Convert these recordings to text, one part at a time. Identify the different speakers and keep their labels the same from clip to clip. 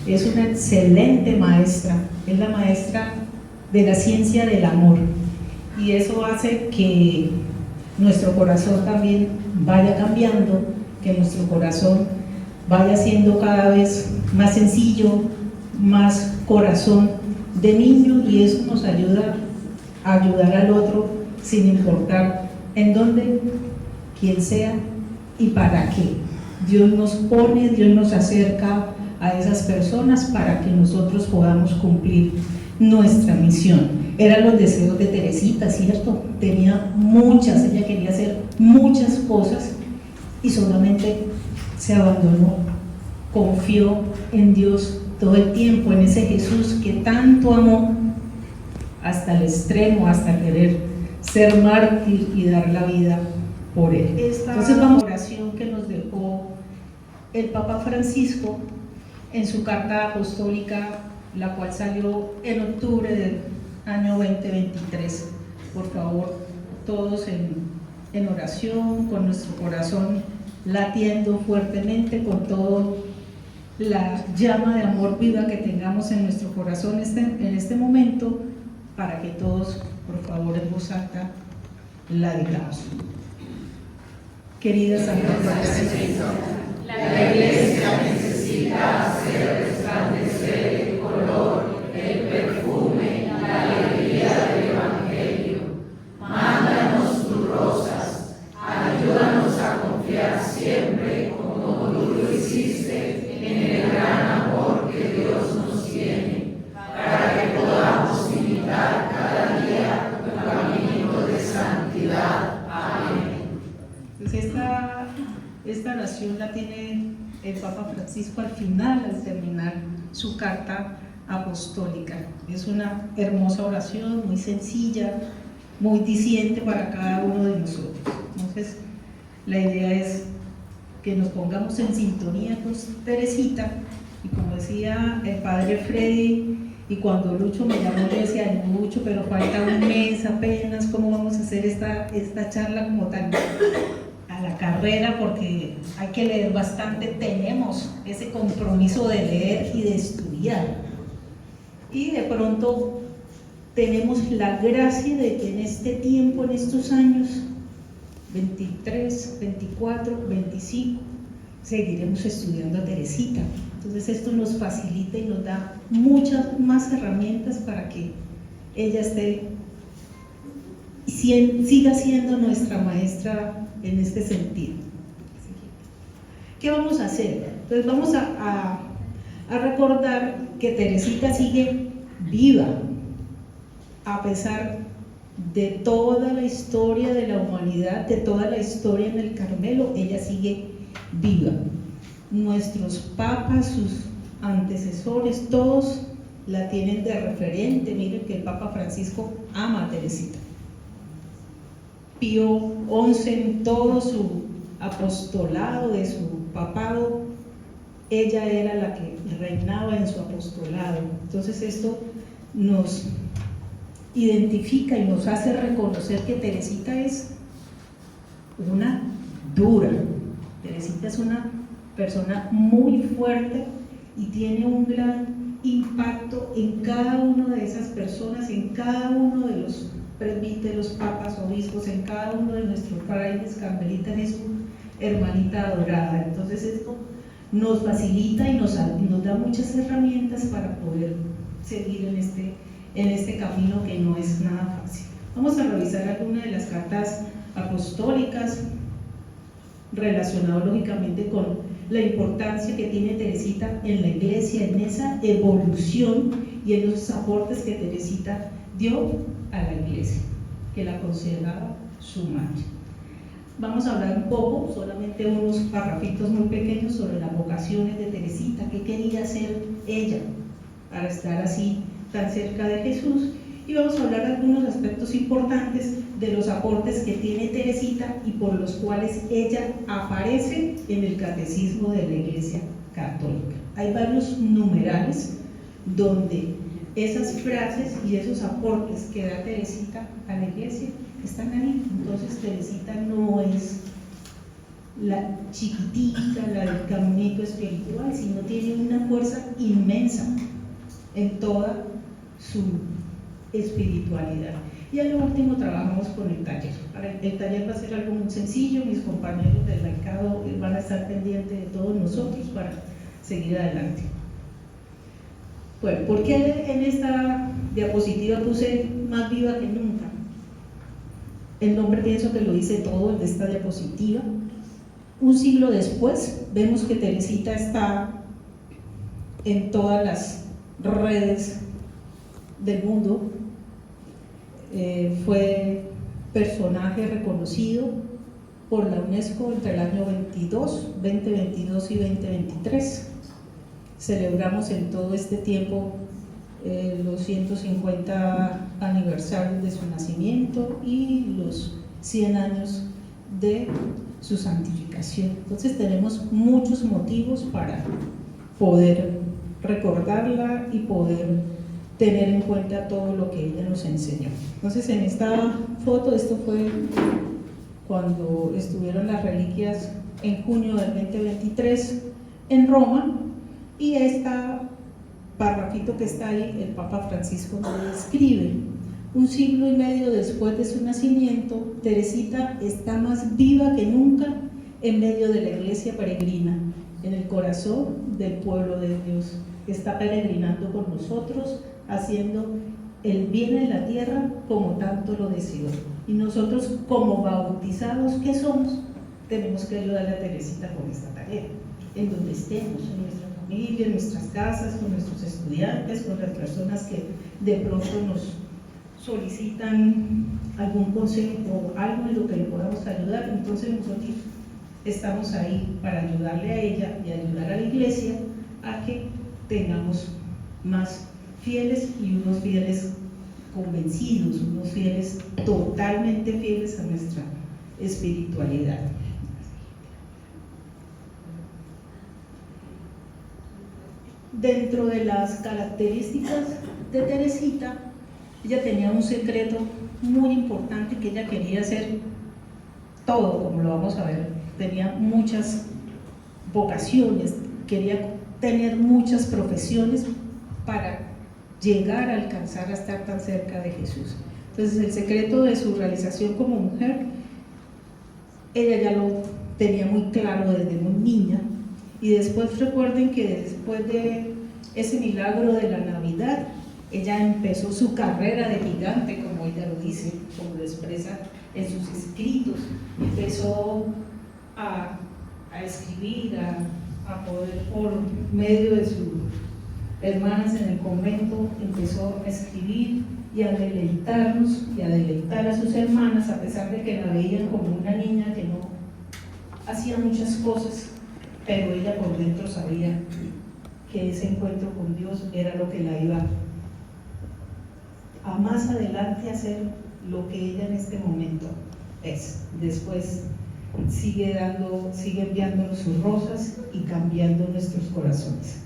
Speaker 1: es una excelente maestra, es la maestra de la ciencia del amor, y eso hace que nuestro corazón también vaya cambiando, que nuestro corazón vaya siendo cada vez más sencillo, más corazón de niño, y eso nos ayuda a ayudar al otro sin importar en dónde, quién sea y para qué. Dios nos pone, Dios nos acerca a esas personas para que nosotros podamos cumplir nuestra misión. Eran los deseos de Teresita, ¿cierto? Tenía muchas, ella quería hacer muchas cosas y solamente se abandonó, confió en Dios todo el tiempo, en ese Jesús que tanto amó hasta el extremo, hasta querer ser mártir y dar la vida por él. Entonces vamos a la oración que nos dejó el Papa Francisco en su carta apostólica, la cual salió en octubre del año 2023. Por favor, todos en oración, con nuestro corazón latiendo fuertemente, con toda la llama de amor viva que tengamos en nuestro corazón en este momento, para que todos, por favor, en voz alta, la digamos. Querida Santa Francisco,
Speaker 2: la Iglesia necesita hacer resplandecer el color, el perfume, la alegría del Evangelio. Mándanos tus rosas, ayúdanos a confiar siempre, como tú lo hiciste, en el gran amor que Dios nos tiene, para que podamos imitar cada día tu camino de santidad. Amén.
Speaker 1: Pues esta oración la tiene el Papa Francisco al final, al terminar su carta apostólica. Es una hermosa oración, muy sencilla, muy diciente para cada uno de nosotros. Entonces, la idea es que nos pongamos en sintonía con Teresita, y como decía el padre Freddy, y cuando Lucho me llamó le decía, Lucho, pero falta un mes apenas, ¿cómo vamos a hacer esta charla como tan a la carrera? Porque hay que leer bastante, tenemos ese compromiso de leer y de estudiar, y de pronto tenemos la gracia de que en este tiempo, en estos años 23, 24, 25, seguiremos estudiando a Teresita. Entonces esto nos facilita y nos da muchas más herramientas para que ella siga siendo nuestra maestra en este sentido. ¿Qué vamos a hacer? Entonces vamos a recordar que Teresita sigue viva, a pesar de toda la historia de la humanidad, de toda la historia en el Carmelo, ella sigue viva. Nuestros papas, sus antecesores, todos la tienen de referente. Miren que el Papa Francisco ama a Teresita. Pío XI, en todo su apostolado de su papado, ella era la que reinaba en su apostolado. Entonces esto nos identifica y nos hace reconocer que Teresita es una dura. Teresita es una persona muy fuerte y tiene un gran impacto en cada una de esas personas, en cada uno de los presbíteros, papas, obispos, en cada uno de nuestros frailes carmelitas, es su hermanita adorada. Entonces esto nos facilita y nos da muchas herramientas para poder seguir en este camino que no es nada fácil. Vamos a revisar algunas de las cartas apostólicas relacionadas lógicamente con la importancia que tiene Teresita en la iglesia, en esa evolución y en los aportes que Teresita dio a la iglesia, que la consideraba su madre. Vamos a hablar un poco, solamente unos parrafitos muy pequeños, sobre las vocaciones de Teresita, qué quería hacer ella para estar así tan cerca de Jesús, y vamos a hablar de algunos aspectos importantes de los aportes que tiene Teresita y por los cuales ella aparece en el catecismo de la Iglesia Católica. Hay varios numerales donde esas frases y esos aportes que da Teresita a la Iglesia están ahí. Entonces Teresita no es la chiquitica, la del caminito espiritual, sino tiene una fuerza inmensa en toda su espiritualidad. Y a lo último trabajamos con el taller. El taller va a ser algo muy sencillo, mis compañeros del mercado van a estar pendientes de todos nosotros para seguir adelante. Bueno, ¿por qué en esta diapositiva puse más viva que nunca? El nombre pienso que lo dice todo de esta diapositiva. Un siglo después, vemos que Teresita está en todas las redes del mundo. Fue personaje reconocido por la UNESCO entre el año 2022 y 2023. Celebramos en todo este tiempo los 150 aniversarios de su nacimiento y los 100 años de su santificación. Entonces tenemos muchos motivos para poder recordarla y poder tener en cuenta todo lo que ella nos enseñó. Entonces en esta foto, esto fue cuando estuvieron las reliquias en junio del 2023 en Roma, y esta parrafito que está ahí, el Papa Francisco nos describe: un siglo y medio después de su nacimiento, Teresita está más viva que nunca en medio de la iglesia peregrina, en el corazón del pueblo de Dios. Está peregrinando con nosotros, haciendo el bien en la tierra como tanto lo deseó. Y nosotros, como bautizados que somos, tenemos que ayudar a Teresita con esta tarea, en donde estemos, en nuestra familia, en nuestras casas, con nuestros estudiantes, con las personas que de pronto nos solicitan algún consejo o algo en lo que le podamos ayudar. Entonces nosotros estamos ahí para ayudarle a ella y ayudar a la iglesia a que tengamos más fieles y unos fieles convencidos, unos fieles totalmente fieles a nuestra espiritualidad. Dentro de las características de Teresita, ella tenía un secreto muy importante, que ella quería hacer todo, como lo vamos a ver. Tenía muchas vocaciones, quería tener muchas profesiones para llegar a alcanzar a estar tan cerca de Jesús. Entonces el secreto de su realización como mujer, ella ya lo tenía muy claro desde muy niña. Y después recuerden que después de ese milagro de la Navidad, ella empezó su carrera de gigante, como ella lo dice, como lo expresa en sus escritos. Empezó a escribir, a poder, por medio de sus hermanas en el convento, empezó a escribir y a deleitarnos y a deleitar a sus hermanas, a pesar de que la veían como una niña que no hacía muchas cosas, pero ella por dentro sabía que ese encuentro con Dios era lo que la iba a más adelante hacer lo que ella en este momento es. Después sigue enviándonos sus rosas y cambiando nuestros corazones.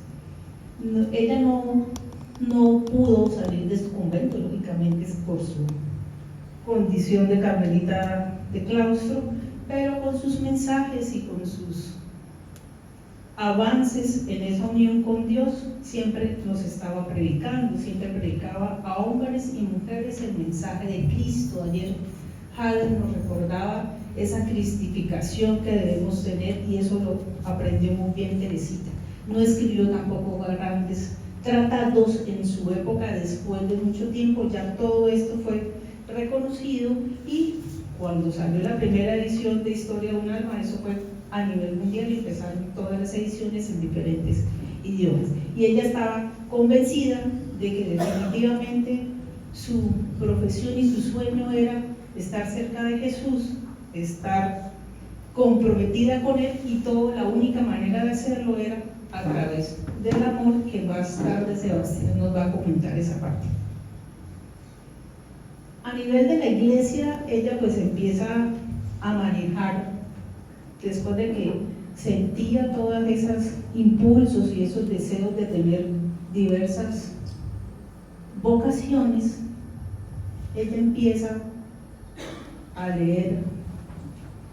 Speaker 1: Ella no pudo salir de su convento, lógicamente, por su condición de carmelita de claustro, pero con sus mensajes y con sus avances en esa unión con Dios, siempre nos estaba predicando, siempre predicaba a hombres y mujeres el mensaje de Cristo. Ayer Hader nos recordaba esa cristificación que debemos tener, y eso lo aprendió muy bien Teresita. No escribió tampoco grandes tratados en su época. Después de mucho tiempo ya todo esto fue reconocido, y cuando salió la primera edición de Historia de un alma, eso fue a nivel mundial y empezaron todas las ediciones en diferentes idiomas. Y ella estaba convencida de que definitivamente su profesión y su sueño era estar cerca de Jesús, estar comprometida con Él, y la única manera de hacerlo era a través del amor, que más tarde Sebastián nos va a comentar esa parte. A nivel de la iglesia, ella pues empieza a manejar, después de que sentía todos esos impulsos y esos deseos de tener diversas vocaciones, ella empieza a leer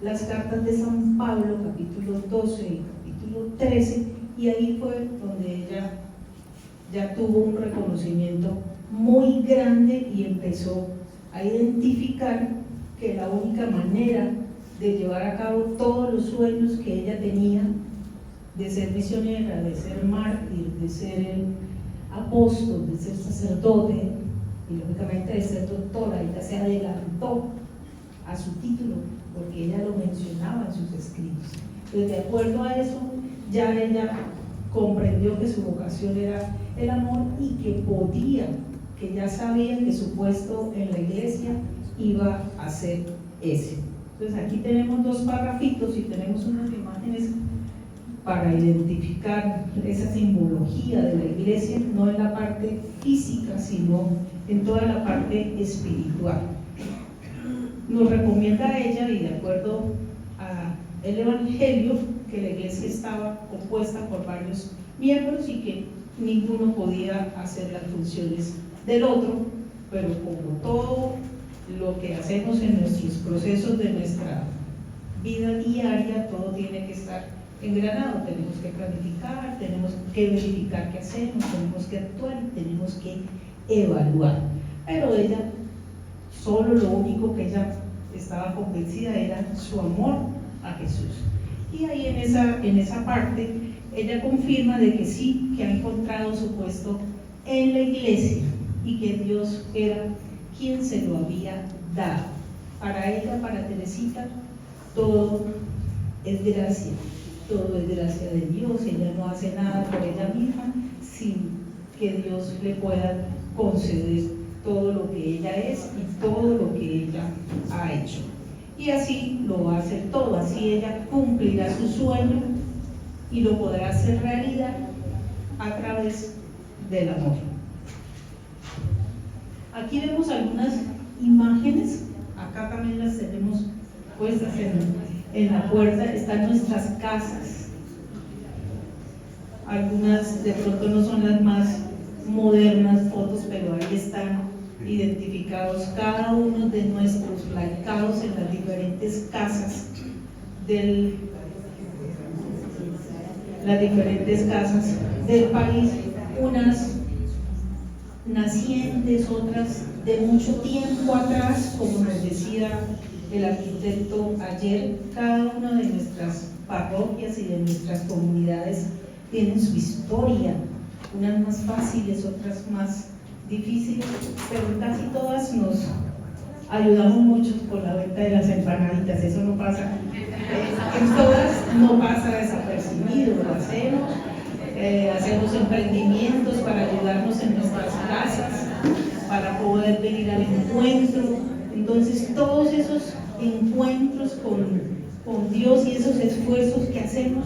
Speaker 1: las cartas de San Pablo, capítulo 12 y capítulo 13, y ahí fue donde ella ya tuvo un reconocimiento muy grande y empezó a identificar que la única manera de llevar a cabo todos los sueños que ella tenía, de ser misionera, de ser mártir, de ser apóstol, de ser sacerdote y lógicamente de ser doctora, ella se adelantó a su título porque ella lo mencionaba en sus escritos. Entonces, de acuerdo a eso, ya ella comprendió que su vocación era el amor y que ya sabía que su puesto en la iglesia iba a ser ese. Entonces aquí tenemos dos parrafitos y tenemos unas imágenes para identificar esa simbología de la iglesia, no en la parte física, sino en toda la parte espiritual. Nos recomienda a ella, y de acuerdo al Evangelio, que la iglesia estaba compuesta por varios miembros y que ninguno podía hacer las funciones del otro, pero como todo lo que hacemos en nuestros procesos de nuestra vida diaria, todo tiene que estar engranado, tenemos que planificar, tenemos que verificar qué hacemos, tenemos que actuar y tenemos que evaluar. Pero ella, solo lo único que ella estaba convencida era su amor a Jesús. Y ahí en esa parte, ella confirma de que sí, que ha encontrado su puesto en la iglesia y que Dios era quien se lo había dado. Para ella, para Teresita, todo es gracia, todo es gracia de Dios. Ella no hace nada por ella misma sin que Dios le pueda conceder todo lo que ella es y todo lo que ella ha hecho. Y así lo va a hacer todo, así ella cumplirá su sueño y lo podrá hacer realidad a través del amor. Aquí vemos algunas imágenes, acá también las tenemos puestas en la puerta, están nuestras casas. Algunas de pronto no son las más modernas fotos, pero ahí están identificados cada uno de nuestros laicados en las diferentes casas del país, unas nacientes, otras de mucho tiempo atrás, como nos decía el arquitecto ayer. Cada una de nuestras parroquias y de nuestras comunidades tienen su historia, unas más fáciles, otras más difíciles, pero casi todas nos ayudamos mucho con la venta de las empanaditas. Eso no pasa, en todas no pasa desapercibido, lo hacemos. Hacemos emprendimientos para ayudarnos en nuestras casas, para poder venir al encuentro. Entonces todos esos encuentros con Dios y esos esfuerzos que hacemos,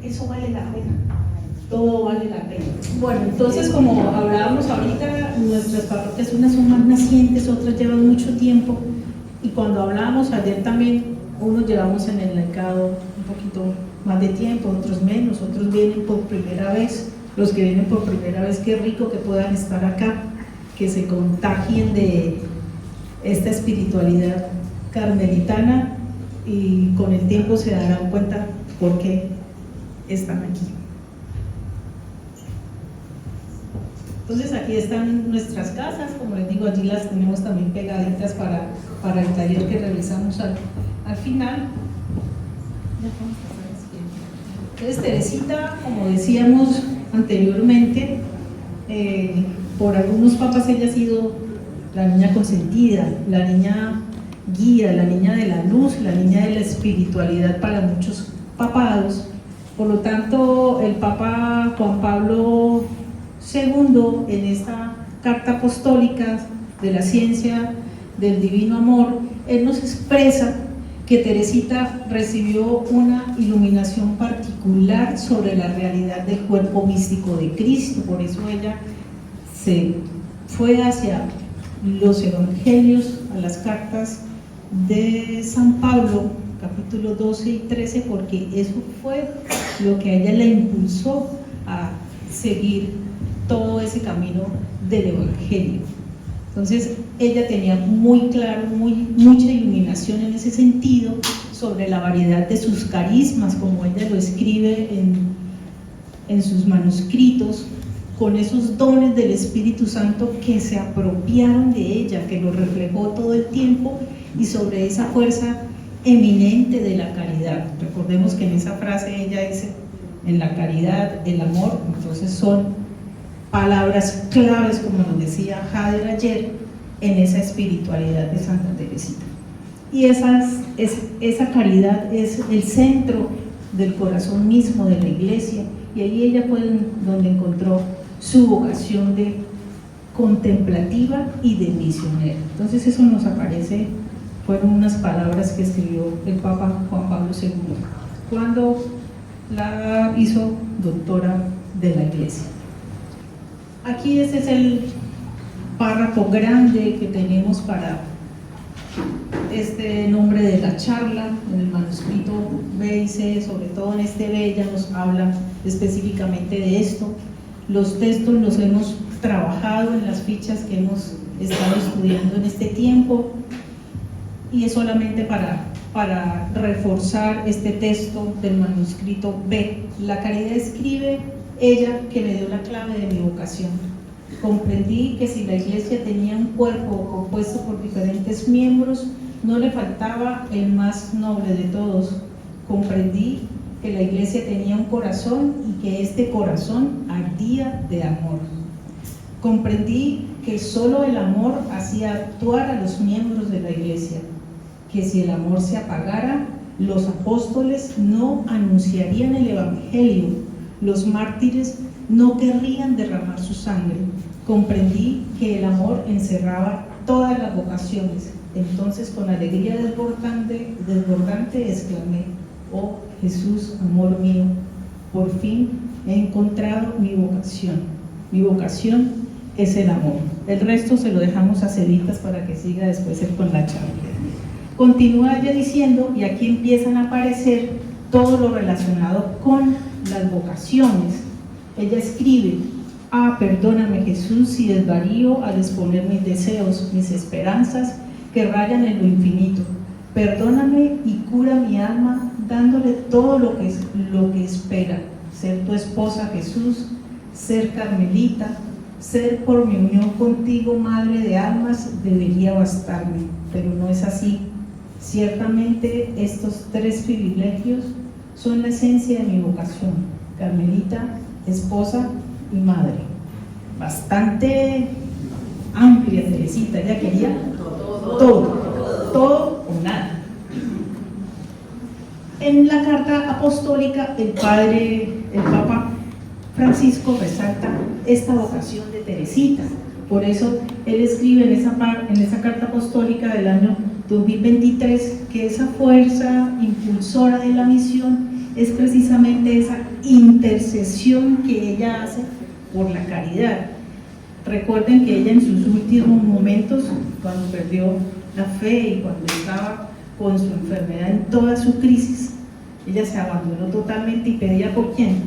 Speaker 1: eso vale la pena, todo vale la pena.
Speaker 3: Bueno, entonces, como hablábamos ahorita, nuestras parroquias, unas son más nacientes, otras llevan mucho tiempo, y cuando hablábamos ayer también, unos llevamos en el laicado un poquito más de tiempo, otros menos, otros vienen por primera vez. Los que vienen por primera vez, qué rico que puedan estar acá, que se contagien de esta espiritualidad carmelitana, y con el tiempo se darán cuenta por qué están aquí. Entonces aquí están nuestras casas, como les digo, allí las tenemos también pegaditas para el taller que realizamos al final. Entonces Teresita, como decíamos anteriormente, por algunos papas ella ha sido la niña consentida, la niña guía, la niña de la luz, la niña de la espiritualidad para muchos papados. Por lo tanto, el Papa Juan Pablo II, en esta carta apostólica de la ciencia del divino amor, él nos expresa que Teresita recibió una iluminación particular sobre la realidad del cuerpo místico de Cristo. Por eso ella se fue hacia los evangelios, a las cartas de San Pablo, capítulo 12 y 13, porque eso fue lo que a ella le impulsó a seguir todo ese camino del evangelio. Entonces ella tenía muy claro, mucha iluminación en ese sentido sobre la variedad de sus carismas, como ella lo escribe en sus manuscritos, con esos dones del Espíritu Santo que se apropiaron de ella, que lo reflejó todo el tiempo, y sobre esa fuerza eminente de la caridad. Recordemos que en esa frase ella dice, en la caridad, el amor, entonces son palabras claves, como nos decía Jader ayer, en esa espiritualidad de Santa Teresita. Y esa caridad es el centro del corazón mismo de la Iglesia, y ahí ella fue donde encontró su vocación de contemplativa y de misionera. Entonces eso nos aparece, fueron unas palabras que escribió el Papa Juan Pablo II cuando la hizo doctora de la Iglesia. Aquí este es el párrafo grande que tenemos para este nombre de la charla. En el manuscrito B y C, sobre todo en este B, ella nos habla específicamente de esto. Los textos los hemos trabajado en las fichas que hemos estado estudiando en este tiempo, y es solamente para reforzar este texto del manuscrito B. La caridad, escribe ella, que me dio la clave de mi vocación. Comprendí que si la Iglesia tenía un cuerpo compuesto por diferentes miembros, no le faltaba el más noble de todos. Comprendí que la Iglesia tenía un corazón y que este corazón ardía de amor. Comprendí que solo el amor hacía actuar a los miembros de la Iglesia, que si el amor se apagara, los apóstoles no anunciarían el Evangelio, los mártires no querrían derramar su sangre. Comprendí que el amor encerraba todas las vocaciones. Entonces, con alegría desbordante exclamé: oh Jesús, amor mío, por fin he encontrado mi vocación. Mi vocación es el amor. El resto se lo dejamos a Ceditas para que siga después él con la charla. Continúa ella diciendo, y aquí empiezan a aparecer todo lo relacionado con las vocaciones. Ella escribe: ah, perdóname Jesús si desvarío al exponer mis deseos, mis esperanzas que rayan en lo infinito. Perdóname y cura mi alma dándole todo lo que espera: ser tu esposa Jesús, ser carmelita, ser por mi unión contigo madre de almas debería bastarme, pero no es así. Ciertamente estos tres privilegios son la esencia de mi vocación: carmelita, esposa y madre. Bastante amplia Teresita, ella quería todo o nada. En la carta apostólica el Papa Francisco resalta esta vocación de Teresita. Por eso él escribe en esa carta apostólica del año 2023 que esa fuerza impulsora de la misión es precisamente esa intercesión que ella hace por la caridad. Recuerden que ella en sus últimos momentos, cuando perdió la fe y cuando estaba con su enfermedad en toda su crisis, ella se abandonó totalmente y pedía ¿por quién?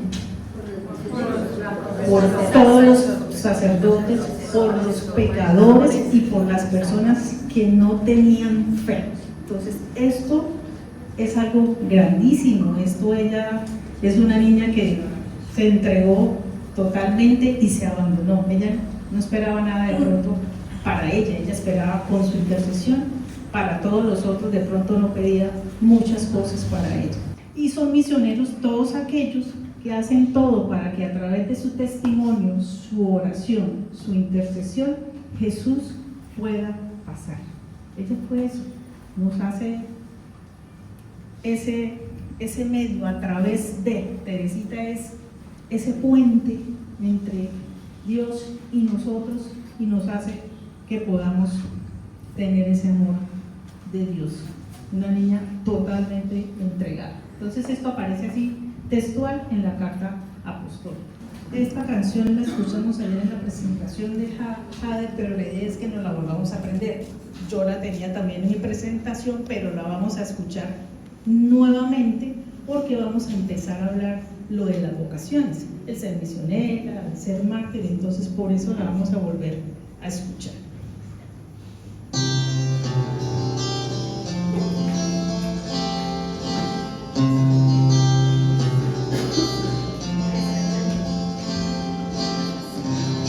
Speaker 3: Por todos los sacerdotes, por los pecadores y por las personas que no tenían fe. Entonces esto es algo grandísimo. Ella es una niña que se entregó totalmente y se abandonó. Ella no esperaba nada de pronto para ella esperaba con su intercesión para todos los otros, de pronto no pedía muchas cosas para ella. Y son misioneros todos aquellos que hacen todo para que a través de su testimonio, su oración, su intercesión, Jesús pueda pasar. Ella fue eso, nos hace ese medio a través de Teresita, es ese puente entre Dios y nosotros, y nos hace que podamos tener ese amor de Dios, una niña totalmente entregada. Entonces esto aparece así textual en la carta apostólica. Esta canción la escuchamos ayer en la presentación de Jade, pero la idea es que nos la volvamos a aprender. Yo la tenía también en mi presentación, pero la vamos a escuchar nuevamente porque vamos a empezar a hablar lo de las vocaciones, el ser misionera, el ser mártir. Entonces por eso la vamos a volver a escuchar.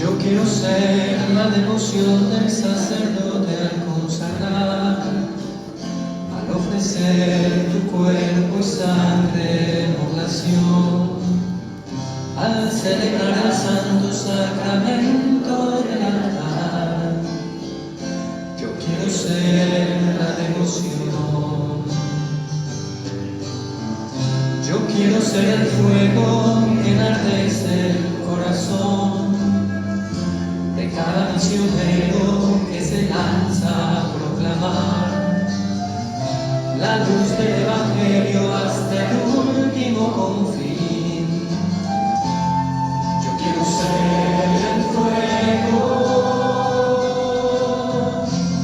Speaker 4: Yo quiero ser la devoción del sacerdote al consagrar, al ofrecer tu cuerpo y sangre en oblación, al celebrar el santo sacramento del altar. Yo quiero ser la devoción. Yo quiero ser el fuego que enardece el corazón de cada misionero que se lanza a proclamar la luz del Evangelio hasta el último confín. Yo quiero ser el fuego,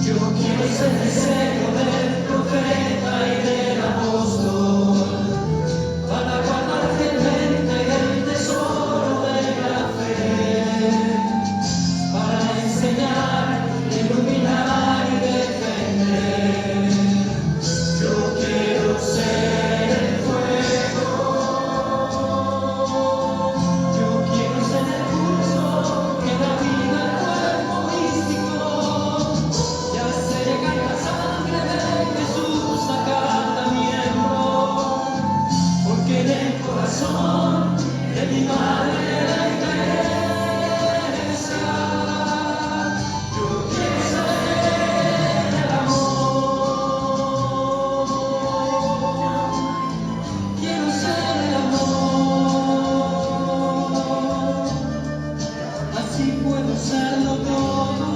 Speaker 4: yo quiero ser el sello del profeta y del apóstol, para guardar fielmente el tesoro de la fe, para enseñar, iluminar y defender. Yo quiero ser el fuego, yo quiero ser el pulso que da vida al cuerpo místico, y hacer llegar la sangre de Jesús a cada miembro, porque en el corazón de mi madre la Iglesia, yo quiero ser el amor, quiero ser el amor, así puedo serlo todo.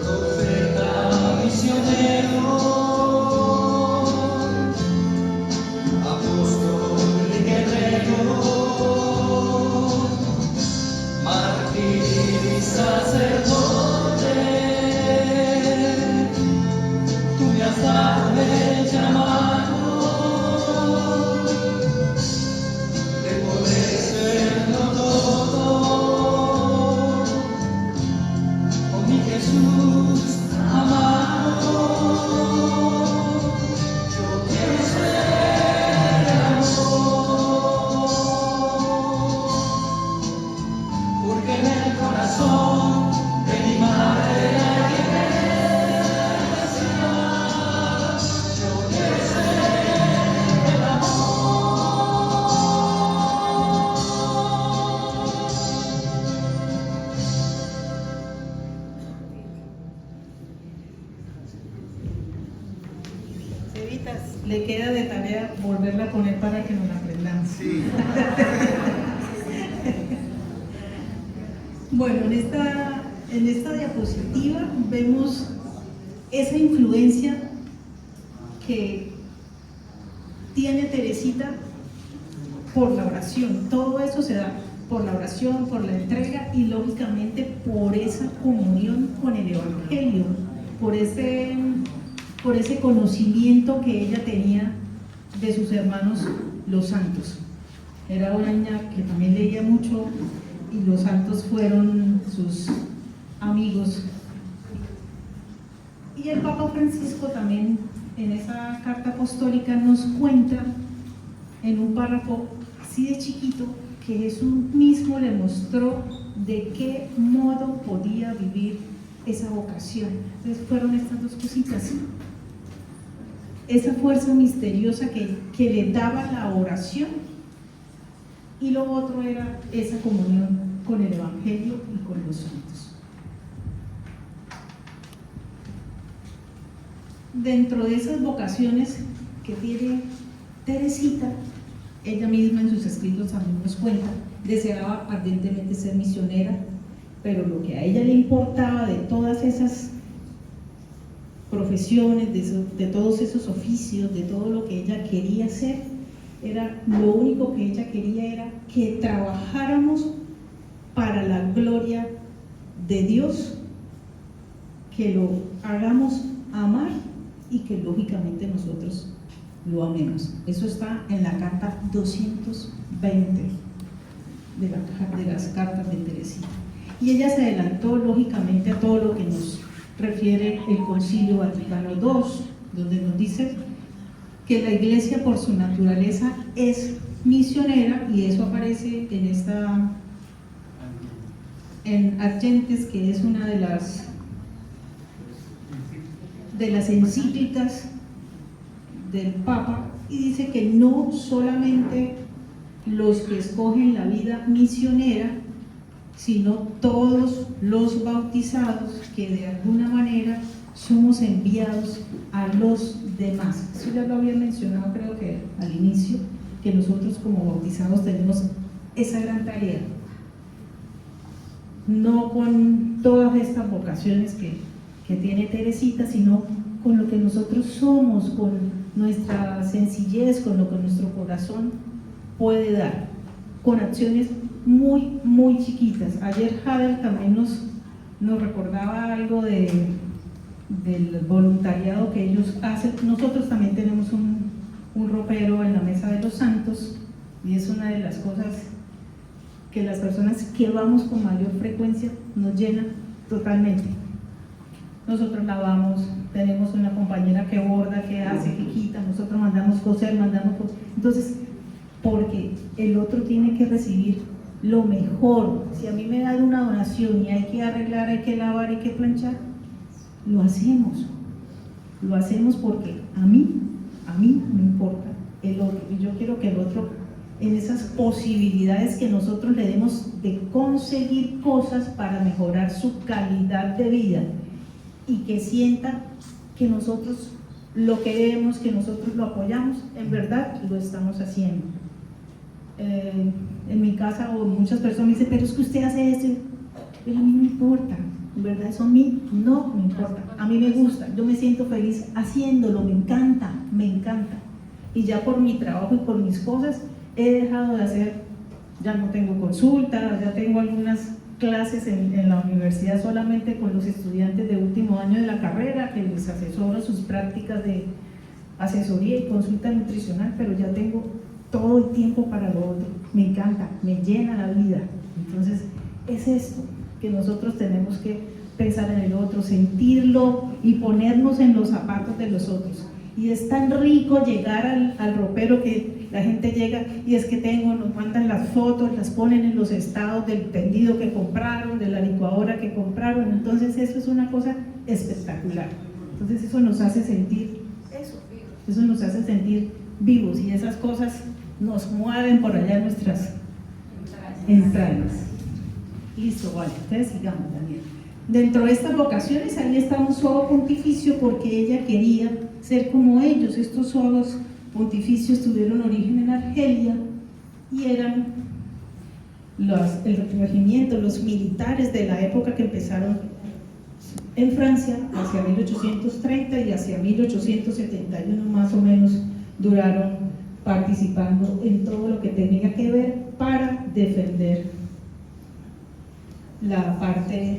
Speaker 4: Profeta, misionero, apóstol y guerrero, mártir y sacerdote, tú me has dado el llamado de poder serlo todo, oh mi Jesús amado. Yo quiero ser el amor, porque en el corazón de mi madre la Iglesia, yo quiero ser el amor.
Speaker 3: Cevitas, le queda de tarea volverla a poner para que nos la aprendamos.
Speaker 5: Sí.
Speaker 3: Bueno, en esta diapositiva vemos esa influencia que tiene Teresita por la oración. Todo eso se da por la oración, por la entrega y lógicamente por esa comunión con el Evangelio, por ese conocimiento que ella tenía de sus hermanos los santos. Era una niña que también leía mucho y los santos fueron sus amigos. Y el Papa Francisco también en esa carta apostólica nos cuenta en un párrafo así de chiquito que Jesús mismo le mostró de qué modo podía vivir esa vocación. Entonces fueron estas dos cositas: esa fuerza misteriosa que le daba la oración, y lo otro era esa comunión con el Evangelio y con los santos. Dentro de esas vocaciones que tiene Teresita, ella misma en sus escritos también nos cuenta, deseaba ardientemente ser misionera, pero lo que a ella le importaba de todas esas profesiones, de todos esos oficios, de todo lo que ella quería hacer, lo único que ella quería era que trabajáramos para la gloria de Dios, que lo hagamos amar y que lógicamente nosotros lo amemos. Eso está en la carta 220 de las cartas de Teresita. Y ella se adelantó lógicamente a todo lo que nos refiere el Concilio Vaticano II, donde nos dice que la Iglesia por su naturaleza es misionera, y eso aparece en Argentes, que es una de las encíclicas del Papa, y dice que no solamente los que escogen la vida misionera, sino todos los bautizados que de alguna manera somos enviados a los demás. Eso ya lo había mencionado, creo que al inicio, que nosotros como bautizados tenemos esa gran tarea, no con todas estas vocaciones que tiene Teresita, sino con lo que nosotros somos, con nuestra sencillez, con lo que nuestro corazón puede dar, con acciones muy, muy chiquitas. Ayer Jadel también nos recordaba algo del voluntariado que ellos hacen. Nosotros también tenemos un ropero en la Mesa de los Santos, y es una de las cosas que las personas que vamos con mayor frecuencia nos llena totalmente. Nosotros lavamos, tenemos una compañera que borda, que hace, que quita, nosotros mandamos coser, entonces, porque el otro tiene que recibir lo mejor. Si a mí me dan una donación y hay que arreglar, hay que lavar, hay que planchar, lo hacemos porque a mí me importa el otro, y yo quiero que el otro, en esas posibilidades que nosotros le demos de conseguir cosas para mejorar su calidad de vida, y que sienta que nosotros lo queremos, que nosotros lo apoyamos, en verdad lo estamos haciendo. En mi casa, o muchas personas me dicen, pero es que usted hace esto, pero a mí no me importa, en verdad eso a mí no me importa, a mí me gusta, yo me siento feliz haciéndolo, me encanta, y ya por mi trabajo y por mis cosas he dejado de hacer, ya no tengo consultas, ya tengo algunas clases en la universidad solamente con los estudiantes de último año de la carrera, que les asesoro sus prácticas de asesoría y consulta nutricional, pero ya tengo todo el tiempo para lo otro, me encanta, me llena la vida. Entonces es esto que nosotros tenemos que pensar en el otro, sentirlo y ponernos en los zapatos de los otros. Y es tan rico llegar al ropero, que la gente llega y es que nos mandan las fotos, las ponen en los estados del tendido que compraron, de la licuadora que compraron. Entonces eso es una cosa espectacular. Entonces eso nos hace sentir vivos, y esas cosas nos mueven por allá en nuestras entrañas. Listo, vale, entonces sigamos, Daniel. Dentro de estas vocaciones, ahí está un suo pontificio, porque ella quería ser como ellos. Estos suos pontificios tuvieron origen en Argelia y eran el regimiento, los militares de la época que empezaron en Francia hacia 1830 y hacia 1871 más o menos duraron participando en todo lo que tenía que ver para defender la parte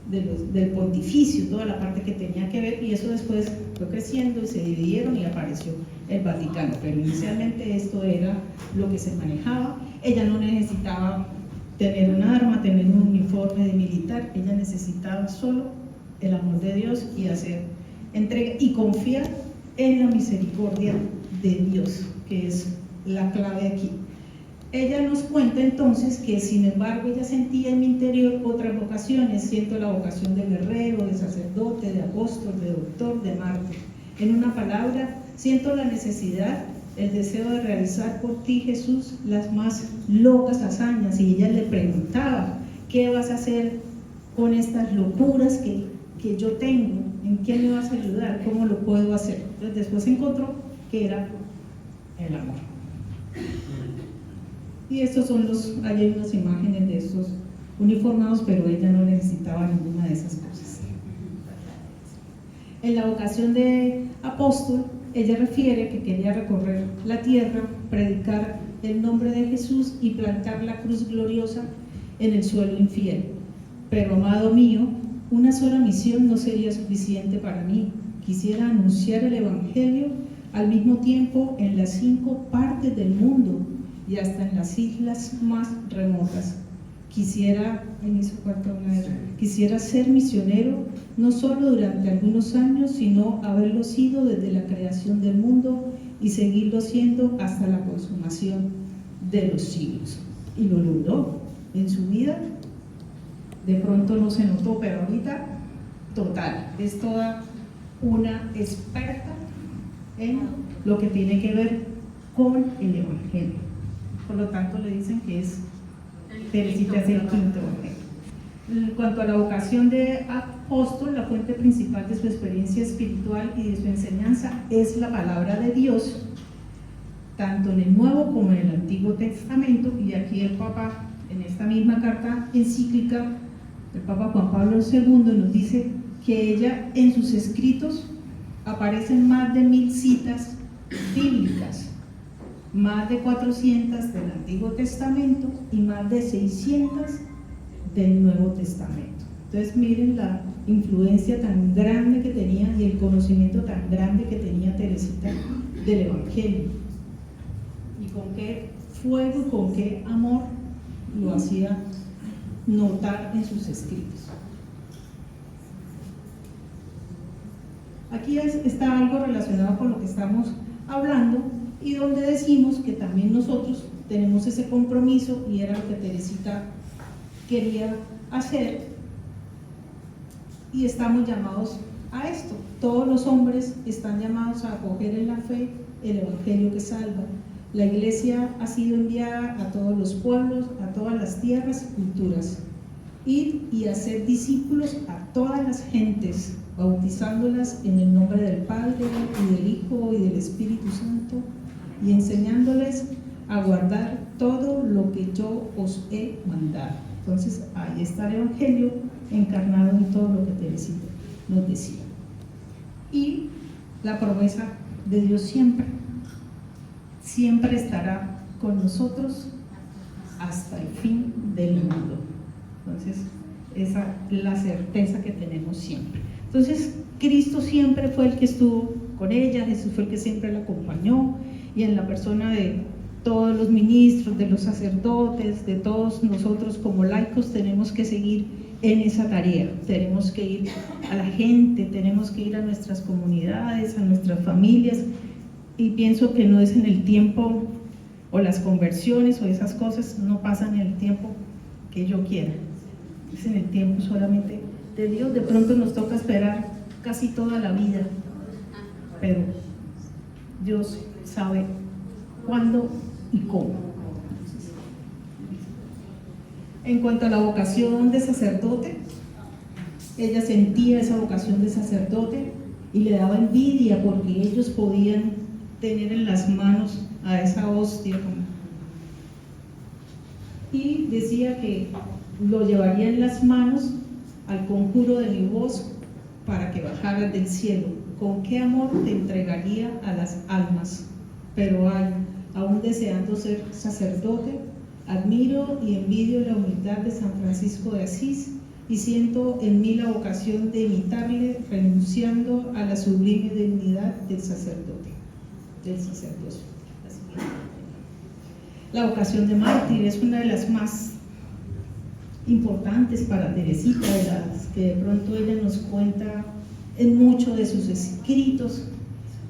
Speaker 3: del pontificio, toda la parte que tenía que ver, y eso después fue creciendo y se dividieron y apareció el Vaticano, pero inicialmente esto era lo que se manejaba. Ella no necesitaba tener un arma, tener un uniforme de militar, ella necesitaba solo el amor de Dios y hacer entrega y confiar en la misericordia de Dios, que es la clave aquí. Ella nos cuenta entonces que, sin embargo, ella sentía en mi interior otras vocaciones. Siento la vocación de guerrero, de sacerdote, de apóstol, de doctor, de mártir. En una palabra, siento la necesidad, el deseo de realizar por ti, Jesús, las más locas hazañas. Y ella le preguntaba, ¿qué vas a hacer con estas locuras que yo tengo? ¿En qué me vas a ayudar? ¿Cómo lo puedo hacer? Entonces después encontró que era el amor. Y estos son hay unas imágenes de estos uniformados, pero ella no necesitaba ninguna de esas cosas. En la vocación de apóstol, ella refiere que quería recorrer la tierra, predicar el nombre de Jesús y plantar la cruz gloriosa en el suelo infiel. Pero, amado mío, una sola misión no sería suficiente para mí. Quisiera anunciar el Evangelio al mismo tiempo en las 5 partes del mundo y hasta en las islas más remotas. Quisiera ser misionero, no solo durante algunos años, sino haberlo sido desde la creación del mundo y seguirlo siendo hasta la consumación de los siglos. Y lo logró en su vida. De pronto no se notó, pero ahorita total, es toda una experta en lo que tiene que ver con el Evangelio. Por lo tanto le dicen que es Teresita es el quinto Evangelio. En cuanto a la vocación de apóstol, la fuente principal de su experiencia espiritual y de su enseñanza es la palabra de Dios, tanto en el Nuevo como en el Antiguo Testamento. Y aquí el Papa, en esta misma carta encíclica, el Papa Juan Pablo II nos dice que ella en sus escritos aparecen más de 1000 citas bíblicas, más de 400 del Antiguo Testamento y más de 600 del Nuevo Testamento. Entonces miren la influencia tan grande que tenía y el conocimiento tan grande que tenía Teresita del Evangelio, y con qué fuego y con qué amor lo hacía notar en sus escritos. Aquí está algo relacionado con lo que estamos hablando, y donde decimos que también nosotros tenemos ese compromiso, y era lo que Teresita quería hacer, y estamos llamados a esto. Todos los hombres están llamados a acoger en la fe el Evangelio que salva. La Iglesia ha sido enviada a todos los pueblos, a todas las tierras y culturas. Ir y hacer discípulos a todas las gentes, bautizándolas en el nombre del Padre y del Hijo y del Espíritu Santo, y enseñándoles a guardar todo lo que yo os he mandado. Entonces ahí está el Evangelio encarnado en todo lo que Teresita nos decía. Y la promesa de Dios siempre estará con nosotros hasta el fin del mundo. Entonces esa es la certeza que tenemos siempre. Entonces Cristo siempre fue el que estuvo con ella, Jesús fue el que siempre la acompañó, y en la persona de todos los ministros, de los sacerdotes, de todos nosotros como laicos, tenemos que seguir en esa tarea. Tenemos que ir a la gente, tenemos que ir a nuestras comunidades, a nuestras familias, y pienso que no es en el tiempo, o las conversiones o esas cosas no pasan en el tiempo que yo quiera, es en el tiempo solamente de Dios. De pronto nos toca esperar casi toda la vida, pero Dios sabe cuándo y cómo. En cuanto a la vocación de sacerdote, ella sentía esa vocación de sacerdote y le daba envidia porque ellos podían tener en las manos a esa hostia, y decía que lo llevaría en las manos al conjuro de mi voz para que bajaras del cielo. Con qué amor te entregaría a las almas, pero ay, aún deseando ser sacerdote, admiro y envidio la humildad de San Francisco de Asís, y siento en mí la vocación de imitarle, renunciando a la sublime dignidad del sacerdocio. La vocación de mártir es una de las más importantes para Teresita, de las que de pronto ella nos cuenta en muchos de sus escritos,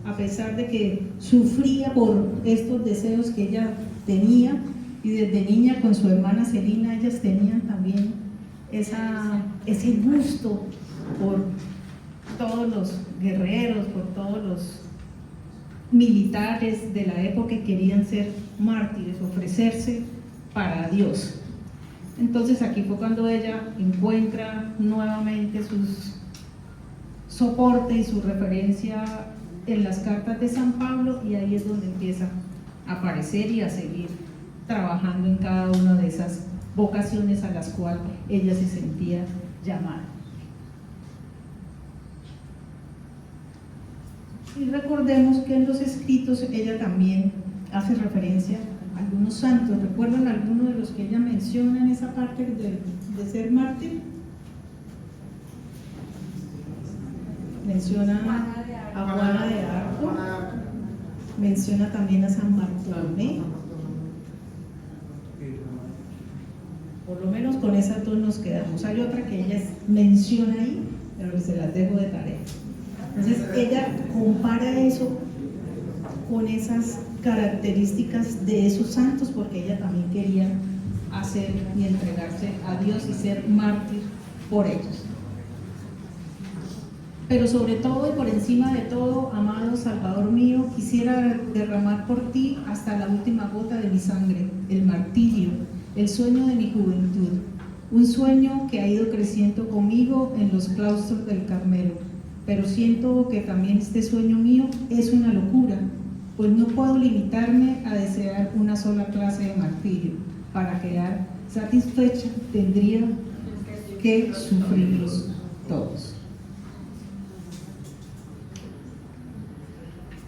Speaker 3: a pesar de que sufría por estos deseos que ella tenía, y desde niña con su hermana Celina ellas tenían también ese gusto por todos los guerreros, por todos los militares de la época que querían ser mártires, ofrecerse para Dios. Entonces aquí fue cuando ella encuentra nuevamente sus soporte y su referencia en las cartas de San Pablo, y ahí es donde empieza a aparecer y a seguir trabajando en cada una de esas vocaciones a las cuales ella se sentía llamada. Y recordemos que en los escritos ella también hace referencia a algunos santos. ¿Recuerdan algunos de los que ella menciona en esa parte de ser mártir? Menciona a Juana de Arco, menciona también a San Bartolomé. Por lo menos con esas dos nos quedamos. Hay otra que ella menciona ahí, pero se las dejo de tarea. Entonces ella compara eso con esas características de esos santos, porque ella también quería hacer y entregarse a Dios y ser mártir por ellos. Pero sobre todo y por encima de todo, amado Salvador mío, quisiera derramar por ti hasta la última gota de mi sangre, el martirio, el sueño de mi juventud, un sueño que ha ido creciendo conmigo en los claustros del Carmelo, pero siento que también este sueño mío es una locura, pues no puedo limitarme a desear una sola clase de martirio. Para quedar satisfecha tendría que sufrirlos todos.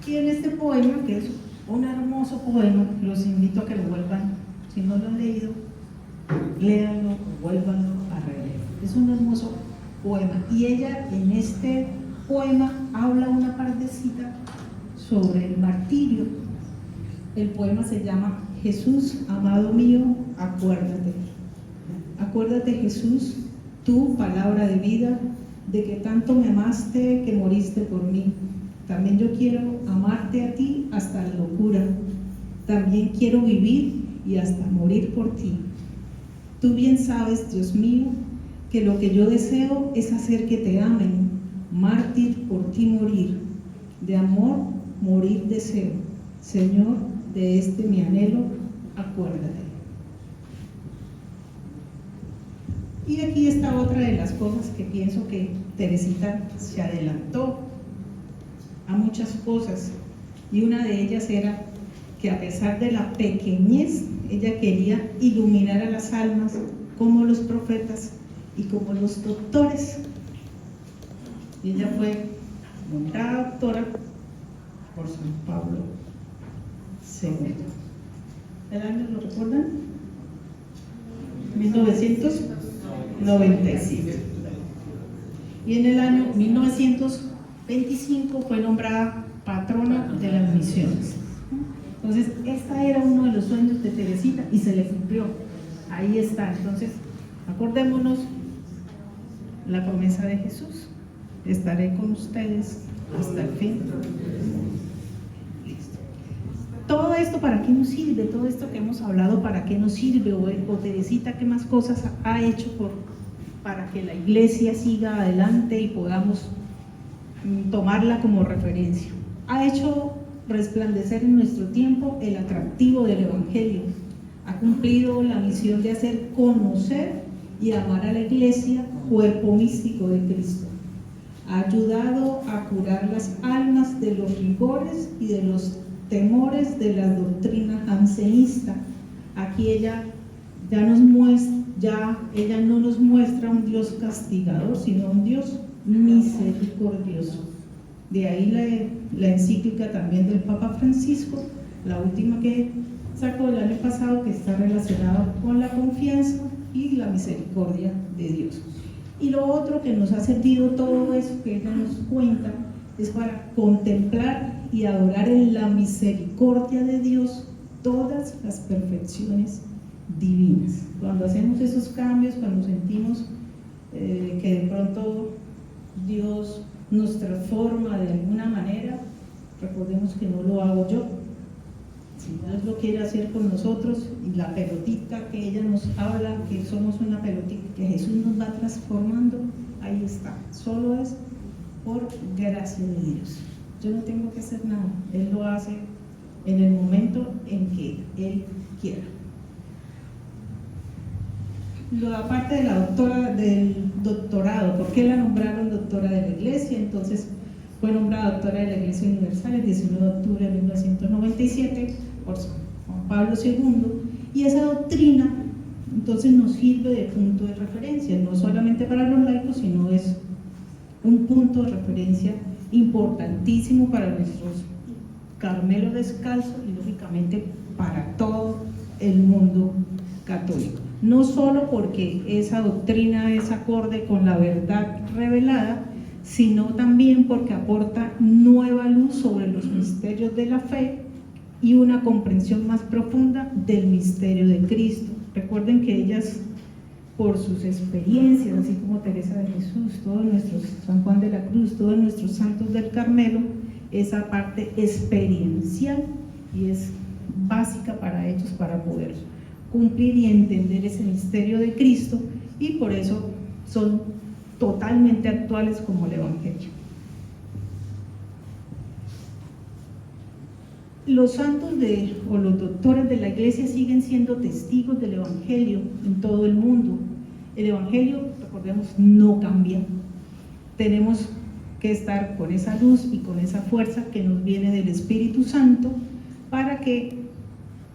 Speaker 3: Y en este poema, que es un hermoso poema, los invito a que lo vuelvan, si no lo han leído, léanlo o vuélvanlo a releer. Es un hermoso poema y ella en este poema habla una partecita sobre el martirio. El poema se llama Jesús, amado mío, acuérdate. Acuérdate, Jesús, tu palabra de vida, de que tanto me amaste que moriste por mí. También yo quiero amarte a ti hasta la locura. También quiero vivir y hasta morir por ti. Tú bien sabes, Dios mío, que lo que yo deseo es hacer que te amen, mártir por ti morir. De amor morir deseo. Señor, de este mi anhelo, acuérdate. Y aquí está otra de las cosas que pienso que Teresita se adelantó a muchas cosas, y una de ellas era que a pesar de la pequeñez, ella quería iluminar a las almas como los profetas y como los doctores. Y ella fue nombrada doctora por San Pablo II. ¿El año lo recuerdan? 1995. Y en el año 1925 fue nombrada patrona de las misiones. Entonces, este era uno de los sueños de Teresita y se le cumplió. Ahí está. Entonces, acordémonos la promesa de Jesús: estaré con ustedes hasta el fin. Listo. Todo esto, ¿para qué nos sirve? Todo esto que hemos hablado, ¿para qué nos sirve? O Teresita, ¿qué más cosas ha hecho para que la iglesia siga adelante y podamos tomarla como referencia? Ha hecho resplandecer en nuestro tiempo el atractivo del Evangelio. Ha cumplido la misión de hacer conocer y amar a la iglesia, cuerpo místico de Cristo. Ha ayudado a curar las almas de los rigores y de los temores de la doctrina jansenista. Aquí ella no nos muestra un Dios castigador, sino un Dios misericordioso. De ahí la encíclica también del Papa Francisco, la última que sacó el año pasado, que está relacionada con la confianza y la misericordia de Dios. Y lo otro que nos ha servido todo eso que ella nos cuenta es para contemplar y adorar en la misericordia de Dios todas las perfecciones divinas. Cuando hacemos esos cambios, cuando sentimos que de pronto Dios nos transforma de alguna manera, recordemos que no lo hago yo. Si Dios lo quiere hacer con nosotros, y la pelotita que ella nos habla, que somos una pelotita, que Jesús nos va transformando, ahí está. Solo es por gracia de Dios. Yo no tengo que hacer nada, Él lo hace en el momento en que Él quiera. Aparte de del doctorado, ¿por qué la nombraron doctora de la Iglesia? Entonces fue nombrada doctora de la Iglesia Universal el 19 de octubre de 1997 por San Juan Pablo II, y esa doctrina entonces nos sirve de punto de referencia, no solamente para los laicos, sino es un punto de referencia importantísimo para nuestros Carmelos descalzos y lógicamente para todo el mundo católico. No solo porque esa doctrina es acorde con la verdad revelada, sino también porque aporta nueva luz sobre los misterios de la fe y una comprensión más profunda del misterio de Cristo. Recuerden que ellas, por sus experiencias, así como Teresa de Jesús, todos nuestros San Juan de la Cruz, todos nuestros santos del Carmelo, esa parte experiencial y es básica para ellos para poder cumplir y entender ese misterio de Cristo, y por eso son totalmente actuales como el Evangelio. Los santos o los doctores de la Iglesia siguen siendo testigos del Evangelio en todo el mundo. El Evangelio, recordemos, no cambia. Tenemos que estar con esa luz y con esa fuerza que nos viene del Espíritu Santo para que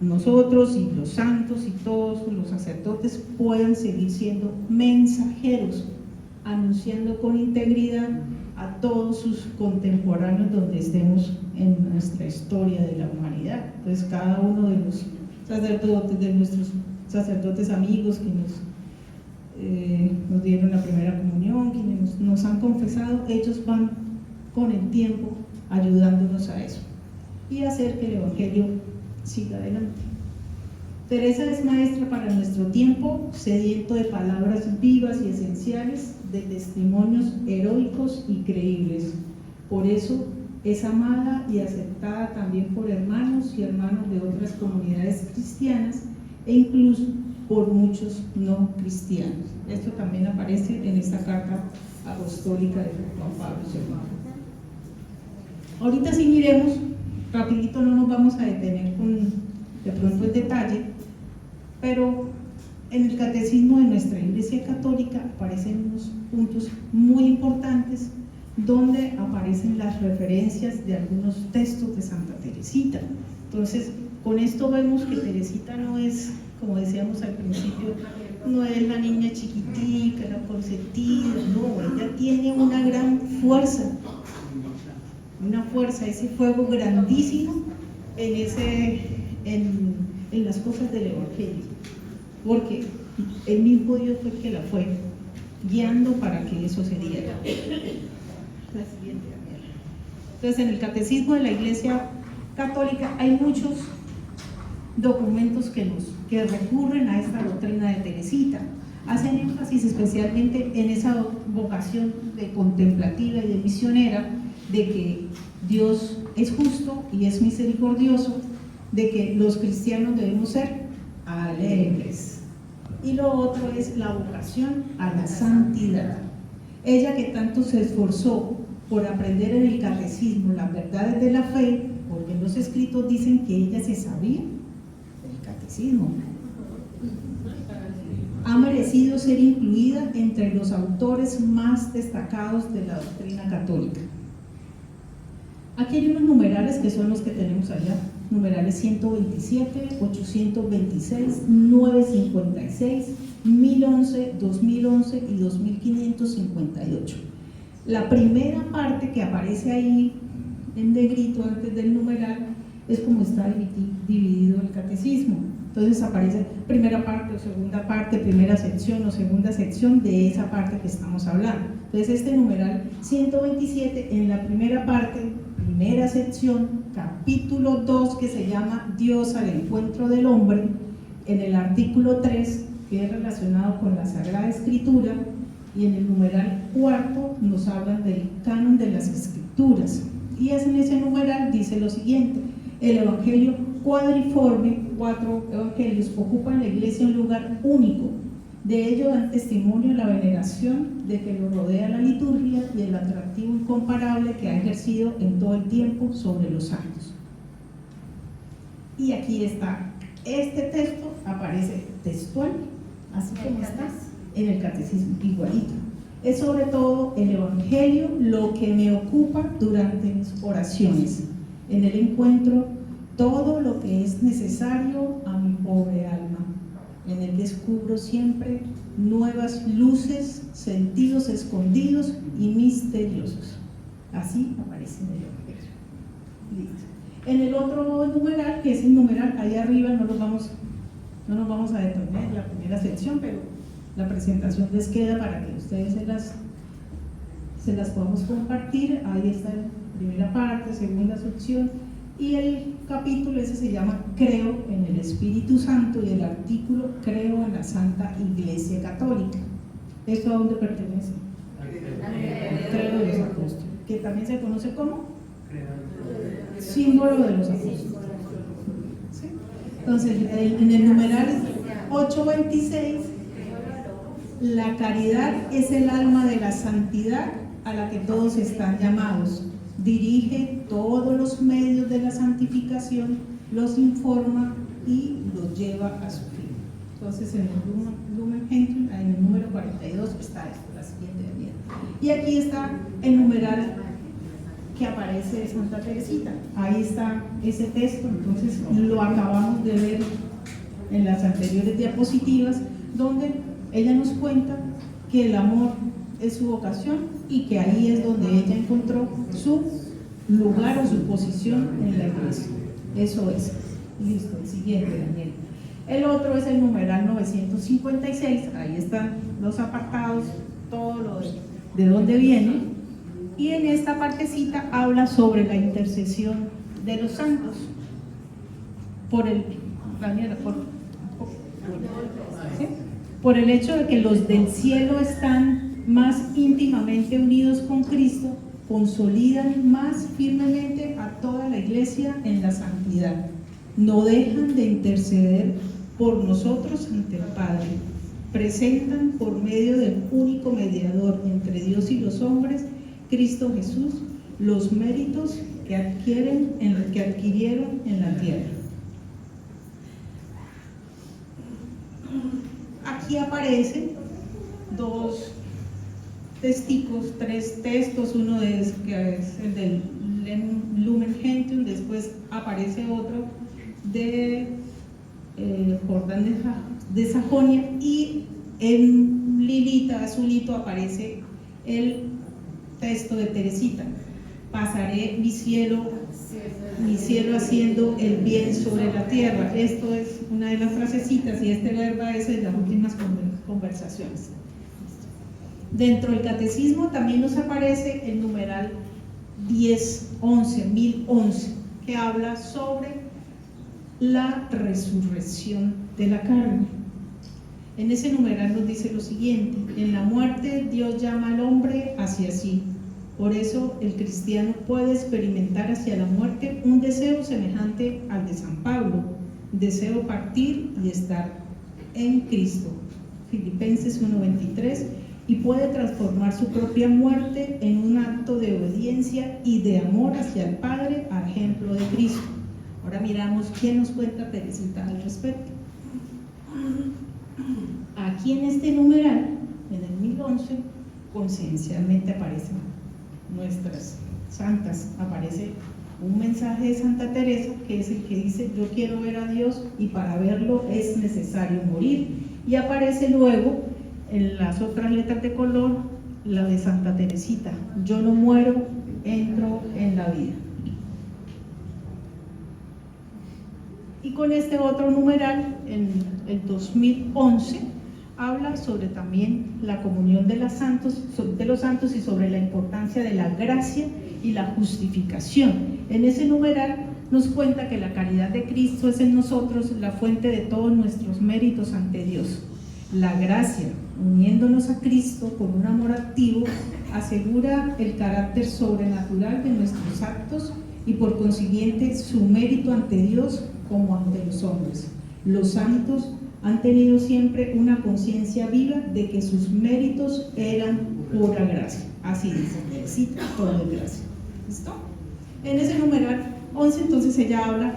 Speaker 3: nosotros y los santos y todos los sacerdotes puedan seguir siendo mensajeros, anunciando con integridad a todos sus contemporáneos donde estemos en nuestra historia de la humanidad. Entonces cada uno de los sacerdotes, de nuestros sacerdotes amigos que nos dieron la primera comunión, quienes nos han confesado, ellos van con el tiempo ayudándonos a eso y a hacer que el Evangelio siga adelante. Teresa es maestra para nuestro tiempo, sediento de palabras vivas y esenciales, de testimonios heroicos y creíbles. Por eso es amada y aceptada también por hermanos y hermanas de otras comunidades cristianas e incluso por muchos no cristianos. Esto también aparece en esta carta apostólica de Juan Pablo II. Ahorita sí miremos, rapidito, no nos vamos a detener con de pronto el detalle, pero en el catecismo de nuestra Iglesia Católica aparecen unos puntos muy importantes donde aparecen las referencias de algunos textos de Santa Teresita. Entonces, con esto vemos que Teresita no es, como decíamos al principio, no es la niña chiquitica, la consentida, no, ella tiene una gran fuerza, ese fuego grandísimo en las cosas del Evangelio, porque el mismo Dios fue el que la fue guiando para que eso se diera. La siguiente. Entonces, en el Catecismo de la Iglesia Católica hay muchos documentos que recurren a esta doctrina de Teresita, hacen énfasis especialmente en esa vocación de contemplativa y de misionera, de que Dios es justo y es misericordioso, de que los cristianos debemos ser alegres. Y lo otro es la vocación a la santidad. Ella que tanto se esforzó por aprender en el catecismo las verdades de la fe, porque los escritos dicen que ella se sabía del catecismo, ha merecido ser incluida entre los autores más destacados de la doctrina católica. Aquí hay unos numerales que son los que tenemos allá, numerales 127, 826, 956, 1011, 2011 y 2558. La primera parte que aparece ahí en negrito antes del numeral es como está dividido el catecismo. Entonces aparece primera parte o segunda parte, primera sección o segunda sección de esa parte que estamos hablando. Entonces este numeral 127 en la primera parte, primera sección, capítulo 2, que se llama Dios al encuentro del hombre, en el artículo 3, que es relacionado con la Sagrada Escritura, y en el numeral 4 nos hablan del canon de las Escrituras. Y en ese numeral dice lo siguiente: el Evangelio cuadriforme, 4 evangelios, ocupan en la Iglesia un lugar único. De ello dan testimonio la veneración de que lo rodea la liturgia y el atractivo incomparable que ha ejercido en todo el tiempo sobre los santos. Y aquí está, este texto aparece textual, así como está en el catecismo, igualito. Es sobre todo el Evangelio lo que me ocupa durante mis oraciones. En el encuentro todo lo que es necesario a mi pobre alma. En él descubro siempre nuevas luces, sentidos escondidos y misteriosos. Así aparece en el Evangelio. Listo. En el otro numeral, que es el numeral ahí arriba, no nos vamos a detener en la primera sección, pero la presentación les queda para que ustedes se las podamos compartir. Ahí está la primera parte, segunda sección, y el capítulo ese se llama Creo en el Espíritu Santo, y el artículo Creo en la Santa Iglesia Católica. ¿Esto a dónde pertenece? Creo en los apóstoles, que también se conoce como símbolo de los apóstoles. ¿Sí? Entonces, en el numeral 826, la caridad es el alma de la santidad a la que todos están llamados. Dirige todos los medios de la santificación, los informa y los lleva a su fin. Entonces, en el Lumen Gentium, en el número 42 está esto, la siguiente de mierda. Y aquí está el numeral que aparece de Santa Teresita. Ahí está ese texto, entonces lo acabamos de ver en las anteriores diapositivas, donde ella nos cuenta que el amor es su vocación y que ahí es donde ella encontró su lugar o su posición en la iglesia. Eso es. Listo, el siguiente, Daniel. El otro es el numeral 956, ahí están los apartados, todo lo de dónde viene, y en esta partecita habla sobre la intercesión de los santos por el, Daniela, ¿sí? Por el hecho de que los del cielo están más íntimamente unidos con Cristo, consolidan más firmemente a toda la iglesia en la santidad. No dejan de interceder por nosotros ante el Padre. Presentan por medio del único mediador entre Dios y los hombres, Cristo Jesús, los méritos que adquirieron en la tierra. Aquí aparecen dos testigos, tres textos, uno es el del Lumen Gentium, después aparece otro de Jordán de Sajonia, y en lilita, azulito, aparece el texto de Teresita: pasaré mi cielo haciendo el bien sobre la tierra. Esto es una de las frasecitas y este verbo es en las últimas conversaciones. Dentro del catecismo también nos aparece el numeral 1011, que habla sobre la resurrección de la carne. En ese numeral nos dice lo siguiente: en la muerte Dios llama al hombre hacia sí. Por eso el cristiano puede experimentar hacia la muerte un deseo semejante al de San Pablo: deseo partir y estar en Cristo. Filipenses 1:23. Y puede transformar su propia muerte en un acto de obediencia y de amor hacia el Padre, a ejemplo de Cristo. Ahora miramos qué nos cuenta Teresita al respecto. Aquí en este numeral, en el 1011, conciencialmente aparecen nuestras santas. Aparece un mensaje de Santa Teresa, que es el que dice: yo quiero ver a Dios y para verlo es necesario morir. Y aparece luego en las otras letras de color la de Santa Teresita: yo no muero, entro en la vida. Y con este otro numeral, en el 2011, habla sobre también la comunión de los santos y sobre la importancia de la gracia y la justificación. En ese numeral nos cuenta que la caridad de Cristo es en nosotros la fuente de todos nuestros méritos ante Dios. La gracia, uniéndonos a Cristo con un amor activo, asegura el carácter sobrenatural de nuestros actos y por consiguiente su mérito ante Dios como ante los hombres. Los santos han tenido siempre una conciencia viva de que sus méritos eran pura gracia. Así dice Teresita, todo es gracia. ¿Listo? En ese numeral 11 entonces ella habla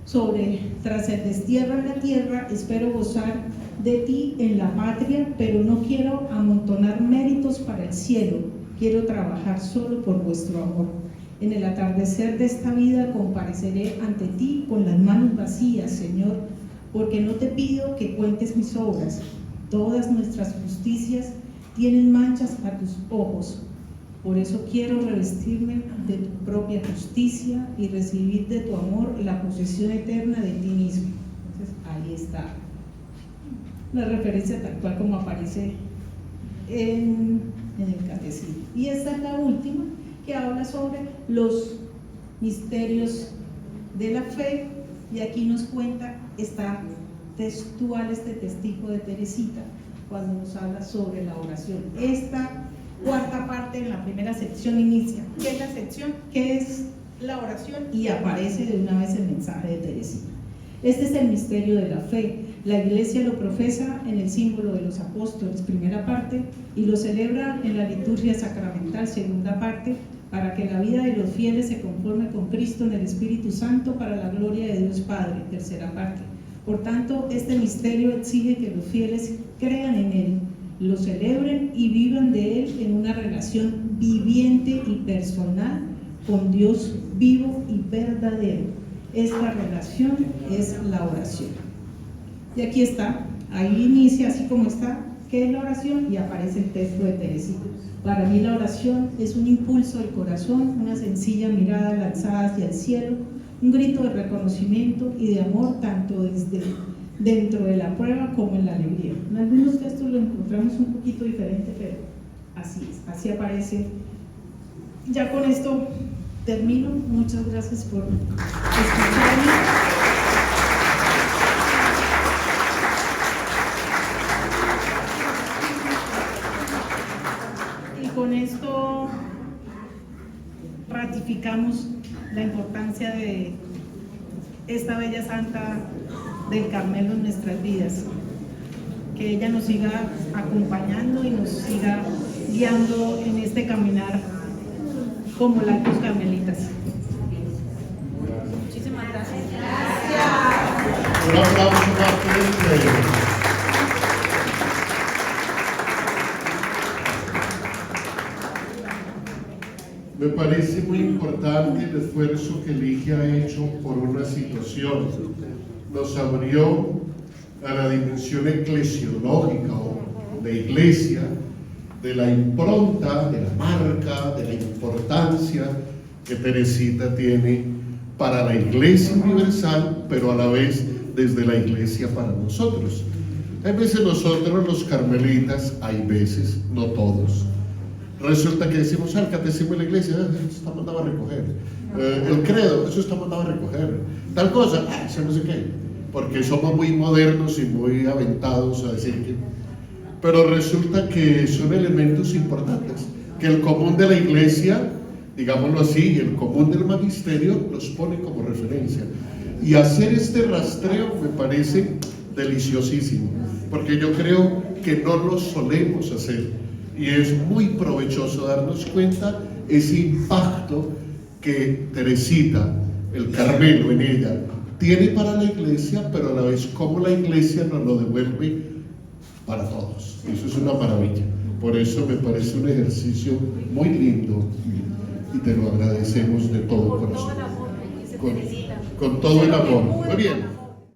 Speaker 3: sobre: tras el destierro en la tierra espero gozar de ti en la patria, pero no quiero amontonar méritos para el cielo, quiero trabajar solo por vuestro amor. En el atardecer de esta vida compareceré ante ti con las manos vacías, Señor, porque no te pido que cuentes mis obras. Todas nuestras justicias tienen manchas a tus ojos. Por eso quiero revestirme de tu propia justicia y recibir de tu amor la posesión eterna de ti mismo. Entonces ahí está la referencia tal cual como aparece en el catecismo. Y esta es la última, que habla sobre los misterios de la fe, y aquí nos cuenta, está textual este testigo de Teresita cuando nos habla sobre la oración. Esta cuarta parte en la primera sección inicia: ¿qué es la sección? ¿Qué es la oración y aparece de una vez el mensaje de Teresita. Este es el misterio de la fe. La Iglesia lo profesa en el símbolo de los apóstoles, primera parte, y lo celebra en la liturgia sacramental, segunda parte, para que la vida de los fieles se conforme con Cristo en el Espíritu Santo para la gloria de Dios Padre, tercera parte. Por tanto, este misterio exige que los fieles crean en Él, lo celebren y vivan de Él en una relación viviente y personal con Dios vivo y verdadero. Esta relación es la oración. Y aquí está, ahí inicia así como está, ¿qué es la oración? Y aparece el texto de Teresita. Para mí la oración es un impulso del corazón, una sencilla mirada lanzada hacia el cielo, un grito de reconocimiento y de amor tanto desde dentro de la prueba como en la alegría. En algunos textos lo encontramos un poquito diferente, pero así es, así aparece. Ya con esto termino. Muchas gracias por escucharme. Y con esto ratificamos la importancia de esta bella santa del Carmelo en nuestras vidas. Que ella nos siga acompañando y nos siga guiando en este caminar como laicos carmelitas. Muchísimas gracias.
Speaker 5: Un aplauso para ustedes. Me parece muy importante el esfuerzo que Ligia ha hecho por una situación. Nos abrió a la dimensión eclesiológica o de iglesia, de la impronta, de la marca, de la importancia que Teresita tiene para la Iglesia universal, pero a la vez desde la Iglesia para nosotros. Hay veces nosotros los carmelitas, hay veces, no todos, resulta que decimos, el catecismo de la Iglesia, eso está mandado a recoger, el credo, eso está mandado a recoger, tal cosa, eso no sé qué, porque somos muy modernos y muy aventados a decir que... Pero resulta que son elementos importantes, que el común de la Iglesia, digámoslo así, el común del magisterio los pone como referencia. Y hacer este rastreo me parece deliciosísimo, porque yo creo que no lo solemos hacer. Y es muy provechoso darnos cuenta ese impacto que Teresita, el Carmelo en ella, tiene para la Iglesia, pero a la vez como la Iglesia nos lo devuelve para todos. Eso es una maravilla. Por eso me parece un ejercicio muy lindo y te lo agradecemos de todo corazón.
Speaker 2: Con todo el amor,
Speaker 5: con todo el amor. Muy bien.